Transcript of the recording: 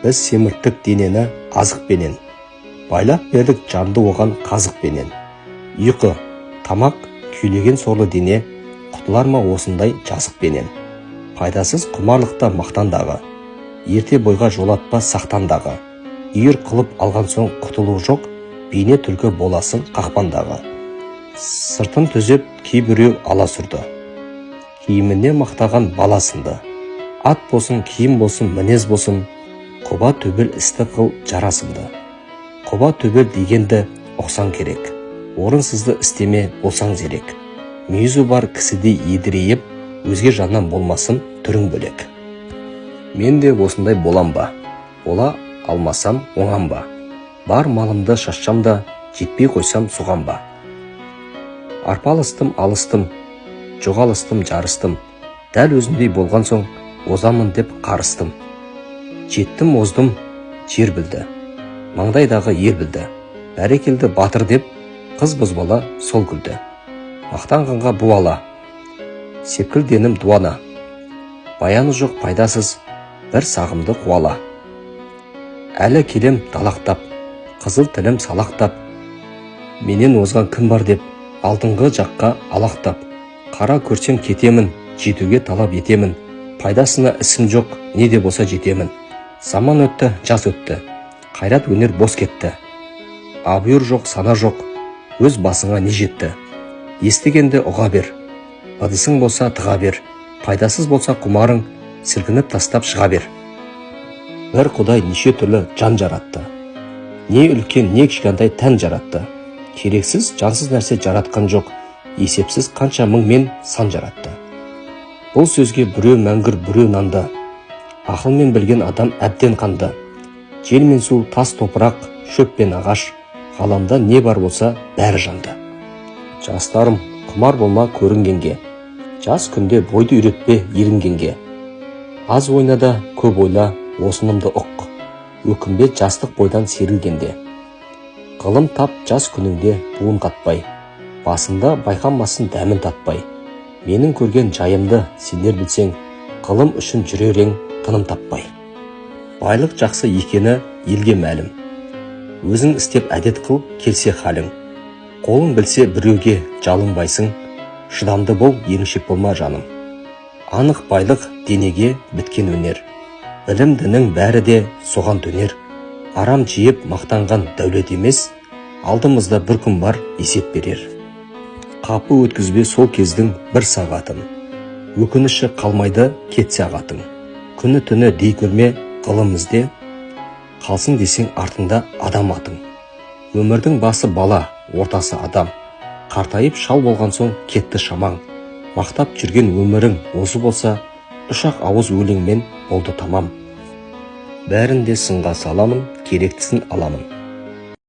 Біз семірттік денені азықпенен, байлап бердік жанды оған қазықпенен. Ұйқы, тамақ, күйлеген сорлы дене құтылар ма осындай жазықпенен. Пайдасыз құмарлықта мақтандағы, ерте бойға жолатпа сақтандағы. Үйір қылып алған соң құтылу жоқ, бейне түлкі боласың қақпандағы. Сыртын түзеп кейбіреу ала сүрді, киіміне мақтаған баласынды. Ат болсын, киім болсын, мінез болсын, құба төбел істі қыл жарасымды. Құба төбел дегенді ұқсаң керек, орынсызды істеме болсаң зерек. Мүйізі бар кісідей едірейіп, өзге жаннан болмасын түрің бөлек. Мен де осындай болам ба, бола алмасам оңам ба, бар малымды шашсам да, жетпей қойсам соған ба. Арпалыстым, алыстым, жоғалыстым, жарыстым, дәл өзімдей болған соң озамын деп қарыстым. Жеттім, оздым, жер білді, маңдайдағы ер білді, бәрекелді батыр деп қыз бұзбала сол күлді. Мақтанғанға буала, сепкілденім дуана, баяны жоқ пайдасыз бір сағымды қуала. Әлі келем далақтап, қызыл тілім салақтап, менен озған кім бар деп алдыңғы жаққа алақтап. Қара көрсем кетемін, жетуге талап етемін, пайдасына ісім жоқ, не де болса жетемін. Заман өтті, жас өтті, қайрат өнер бос кетті. Абүйір жоқ, сана жоқ, өз басыңа не жетті. Естігенді ұға бер, ыдысың болса тыға бер, пайдасыз болса құмарың, сілкініп тастап шыға бер. Бір құдай неше түрлі жан жаратты, не үлкен, не кішкентай тән жаратты. Керексіз, жансыз нәрсе жаратқан жоқ, есепсіз қанша мың мен сан жаратты. Бұл сөзге біреу мәңгір, біреу нанды, ақылмен білген адам әбден қанды. Жел мен су, тас топырақ, шөп пен ағаш, ғаламда не бар болса бәрі жанды. Жастарым, құмар болма көрінгенге, жас күнде бойды үйретпе ерінгенге. Аз ойна да көп ойла, осынымды ұқ, өкінбе жастық бойдан серілгенде. Ғылым тап жас күніңде буын қатпай, басында байқанмасын дәмін татпай. Менің көрген жайымды сенер білсең, ғылым үшін жүререң тыным таппай. Байлық жақсы екені елге мәлім, өзің істеп әдет қыл келсе халің. Қолың білсе біреуге жалынбайсың, шыдамды бол, еріншек болма жаным. Анық байлық денеге біткен өнер, білім дінің бәрі де соған дөнер. Арам жиып мақтанған дәулет емес, алдымызда бір күн бар есеп берер. Қапы өткізбе сол кездің бір сағатын, өкініші қалмайды кетсе ағатың. Күні түні дей көрме ғылым ізде, қалсын десең артыңда адам атың. Өмірдің басы бала, ортасы адам, қартайып шал болған соң кетті шамаң. Мақтап жүрген өмірің осы болса, үш-ақ ауыз өлеңмен болды тамам. Бәрін де сынға саламын, керектісін аламын.